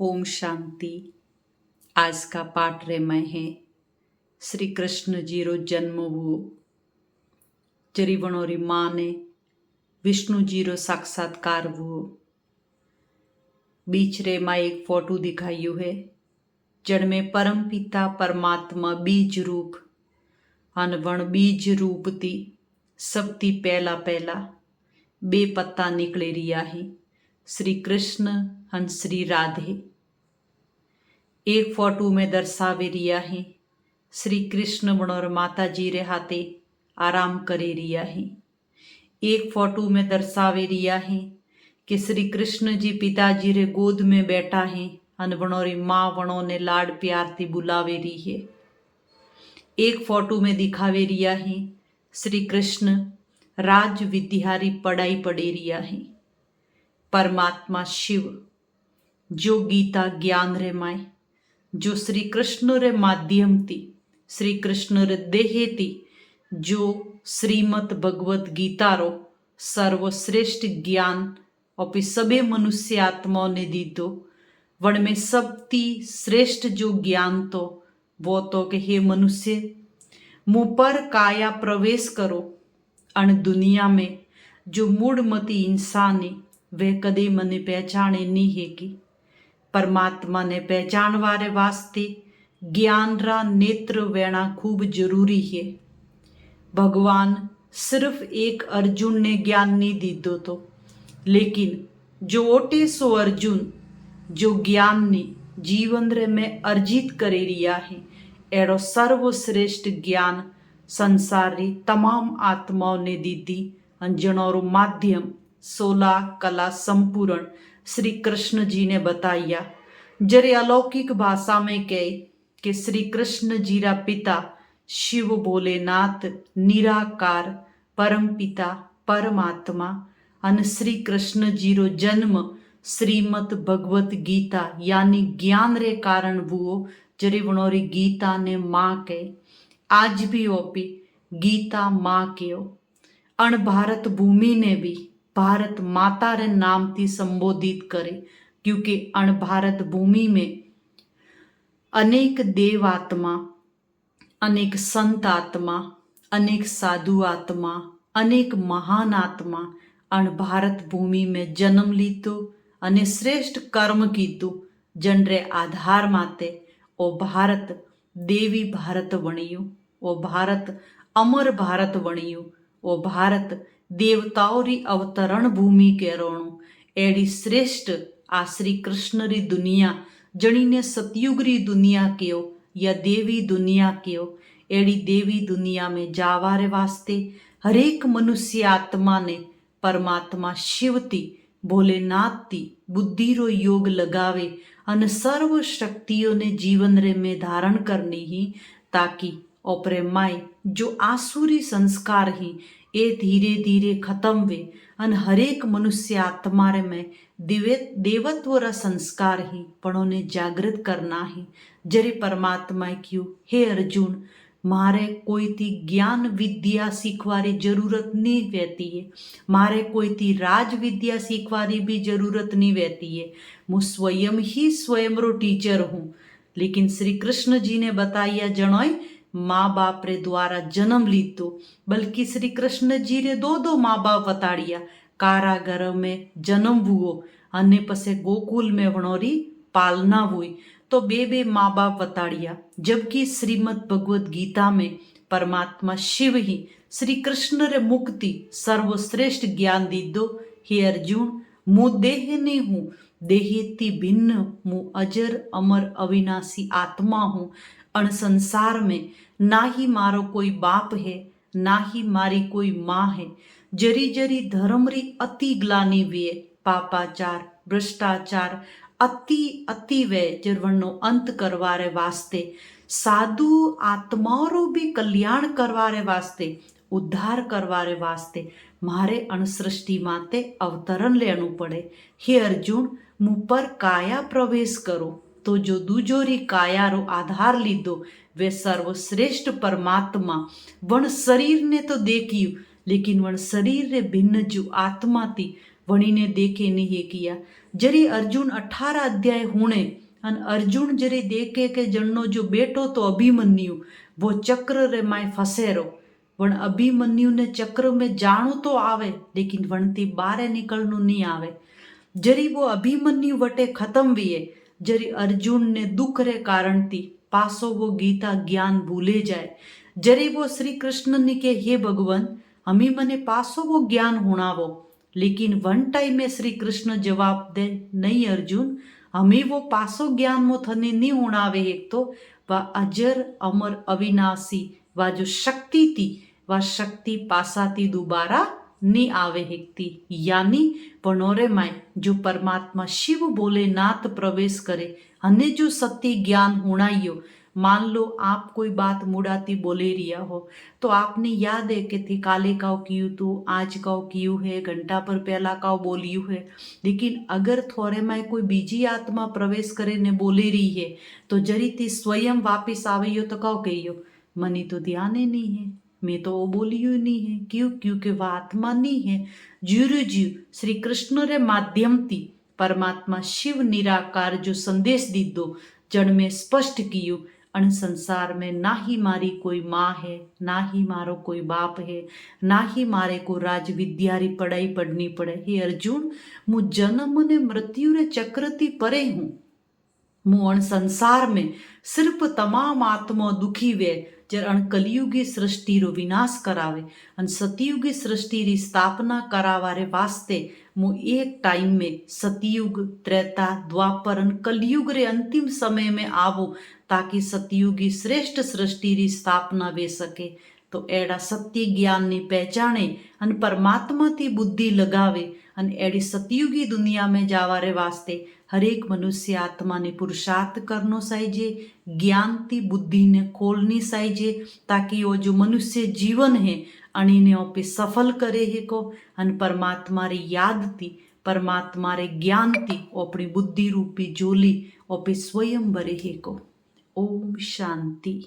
ओम शांति। आज का पाठ रेमय है श्री कृष्ण जी रो जन्म हुओ जरी वणोरी माँ ने विष्णु जी रो साक्षात्कार हुओ। बीच रे माँ एक फोटो दिखायु है जड़ में परम पिता परमात्मा बीज रूप अनवण बीज रूप ती सबती पहला पहला बे पत्ता निकले रिया है श्री कृष्ण अन श्री राधे। एक फोटो में दर्शावे रिया है श्री कृष्ण बनोर माता जी रे हाथे आराम करे रिया है। एक फोटो में दर्शावे रिया है कि श्री कृष्ण जी पिताजी रे गोद में बैठा है अन बनोरी माँ वणों ने लाड प्यार थी बुलावे रही है। एक फोटो में दिखावे रिया है श्री कृष्ण राज विद्यारी पढ़ाई पढ़े रिया है। परमात्मा शिव जो गीता ज्ञान रे माय जो श्री कृष्ण रे माध्यम थी श्री कृष्ण रे देहे थी जो श्रीमद भगवत गीता रो सर्वश्रेष्ठ ज्ञान और सबे मनुष्य आत्माओं ने दी तो वण में सबती श्रेष्ठ जो ज्ञान तो वो तो कि हे मनुष्य मुँह पर काया प्रवेश करो अण दुनिया में जो मूढ़मती इंसान है वह कदे मने पहचाने नहीं है कि परमात्मा ने पहचान वारे वास्ते ज्ञान रा नेत्र वेणा खूब जरूरी है। भगवान सिर्फ एक अर्जुन ने ज्ञान नहीं दीदो तो लेकिन जो ओटे सो अर्जुन जो ज्ञान ने जीवन रे में अर्जित करे रिया है एड़ो सर्वश्रेष्ठ ज्ञान संसार री तमाम आत्माओं ने दीदी अंजनों माध्यम 16 कला संपूर्ण श्री कृष्ण जी ने बताया। जरे अलौकिक भाषा में कहे कि श्री कृष्ण जी रा पिता शिव भोलेनाथ निराकार परम पिता परमात्मा अन श्री कृष्ण जी रो जन्म श्रीमद भगवत गीता यानी ज्ञान रे कारण वो जरे वणोरी गीता ने माँ कहे। आज भी ओपी गीता माँ कहो अण भारत भूमि ने भी भारत माता रे नाम थी संबोधित करे क्योंकि अण भारत भूमि में अनेक देव आत्मा अनेक संत आत्मा अनेक साधु आत्मा अनेक महान आत्मा अण भारत भूमि में जन्म लीतो अने श्रेष्ठ कर्म कीधु जनरे आधार माते ओ भारत देवी भारत वणियो ओ भारत अमर भारत वणियो ओ भारत देवताओं री अवतरण भूमि के रोणु एड़ी श्रेष्ठ आ श्री कृष्ण री दुनिया जणी ने सतयुग री दुनिया कहो या देवी दुनिया कहो एड़ी देवी दुनिया में जावारे वास्ते हरेक मनुष्य आत्मा ने परमात्मा शिव ती भोलेनाथ ती बुद्धि रो योग लगावे अन सर्व शक्तियों ने जीवन रे में धारण करनी ही ताकि ओपरे माय जो आसुरी संस्कार ही ए धीरे धीरे खत्म वे अन हरेक मनुष्य आत्मा रे में देवत्व रा संस्कार ही पणों जागृत करना ही। जरे परमात्मा क्यों हे अर्जुन मारे कोई थी ज्ञान विद्या सीखवारी जरूरत नहीं रहती है मारे कोई थी राज विद्या सीखवारी भी जरूरत नहीं रहती है मैं स्वयं ही स्वयं रो टीचर हूँ। लेकिन श्री कृष्ण जी ने बताया जणोय माँ बाप रे द्वारा जन्म लीतो बल्कि श्री कृष्ण जी रे दो माँ बाप बताड़िया कारागर में जन्म हुओ अने पसे गोकुल में वणोरी पालना हुई तो बे माँ बाप बताड़िया। जबकि श्रीमद भगवत गीता में परमात्मा शिव ही श्री कृष्ण रे मुक्ति सर्वश्रेष्ठ ज्ञान दीदो हे अर्जुन मु देह ने हूँ देहेती भिन्न मु अजर अमर अविनाशी आत्मा हूँ अण संसार में ना ही मारो कोई बाप है ना ही मारी कोई माँ है। जरी जरी धर्म री अति ग्लानी वे पापाचार भ्रष्टाचार अति अति वे जरवनो अंत करवारे वास्ते साधु आत्माओं रो भी कल्याण करवारे वास्ते उद्धार करवारे वास्ते मारे अणसृष्टि माते अवतरण लेनु पड़े। हे अर्जुन मुँह पर काया प्रवेश करो तो जो दूजोरी काया रो आधार लीधो वे सर्वश्रेष्ठ परमात्मा वण शरीर ने तो देखियो लेकिन वण शरीर रे भिन्न जो आत्मा थी वणीने देखे नहीं किया। जरी अर्जुन 18 अध्याय होने अन अर्जुन जरी देखे के जन्नो जो बेटो तो अभिमन्यु वो चक्र रे माय फसेरो वण अभिमन्यु ने चक्र में जाणु तो आवे लेकिन वणती बारे निकलनु नहीं आवे। जरी वो अभिमन्यु वटे खत्म विये जरी अर्जुन ने दुख रे कारण थी पासो वो गीता ज्ञान भूले जाए। जरी वो श्री कृष्ण ने के हे भगवान अमी मने पासो वो ज्ञान हुणावो लेकिन वन टाइम में श्री कृष्ण जवाब दे नहीं अर्जुन अमी वो पासो ज्ञान मो थने नहीं हुणावे। एक तो वा अजर अमर अविनाशी वा जो शक्ति थी वा शक्ति पासाती दोबारा नहीं आवे हेकती। यानी पणोरे माय जो परमात्मा शिव बोले नाथ प्रवेश करे अने जो सत्य ज्ञान हुणाइयो। मान लो आप कोई बात मुड़ाती बोले रिया हो तो आपने याद है कि थी काले काव कियू तू आज काव कियू है घंटा पर पहला काव बोलियू है। लेकिन अगर थोड़े में कोई बीजी आत्मा प्रवेश करे ने बोले रही है तो जरी थी स्वयं वापिस आवियो तो काव कहियो मनी तो ध्यान ही नहीं है मैं तो वो बोलियो नहीं है। क्यों? क्योंकि वह आत्मा नहीं है। जीव जीव श्री कृष्ण रे माध्यम थी परमात्मा शिव निराकार जो संदेश दी दो जन में स्पष्ट कियो अन संसार में ना ही मारी कोई माँ है ना ही मारो कोई बाप है ना ही मारे को राज विद्यारी पढ़ाई पढ़नी पड़े। हे अर्जुन मु जन्म ने मृत्यु रे चक्रती परे हूँ। मु अण संसार में सिर्फ तमाम आत्मा दुखी वे जर अण कलियुगी सृष्टि रो विनाश करावे अन सतयुगी सृष्टि री स्थापना करावारे वास्ते मु एक टाइम में सतयुग त्रेता द्वापर अन कलयुग रे अंतिम समय में आवो ताकि सतयुगी श्रेष्ठ सृष्टि री स्थापना वे सके। तो एड़ा सत्य ज्ञान ने पहचाने अन परमात्मा थी बुद्धि लगावे अन एड़ी सतयुगी दुनिया में जावारे वास्ते हरेक मनुष्य आत्मा ने पुरुषार्थ करनो साइजे ज्ञान थी बुद्धि ने खोलनी साइजे ताकि वो जो मनुष्य जीवन है अणीने ओपे सफल करे है को अन परमात्मा रे याद थी परमात्मा रे ज्ञान थी अपनी बुद्धि रूपी जोली ओपे स्वयं भरे है को। ओम शांति।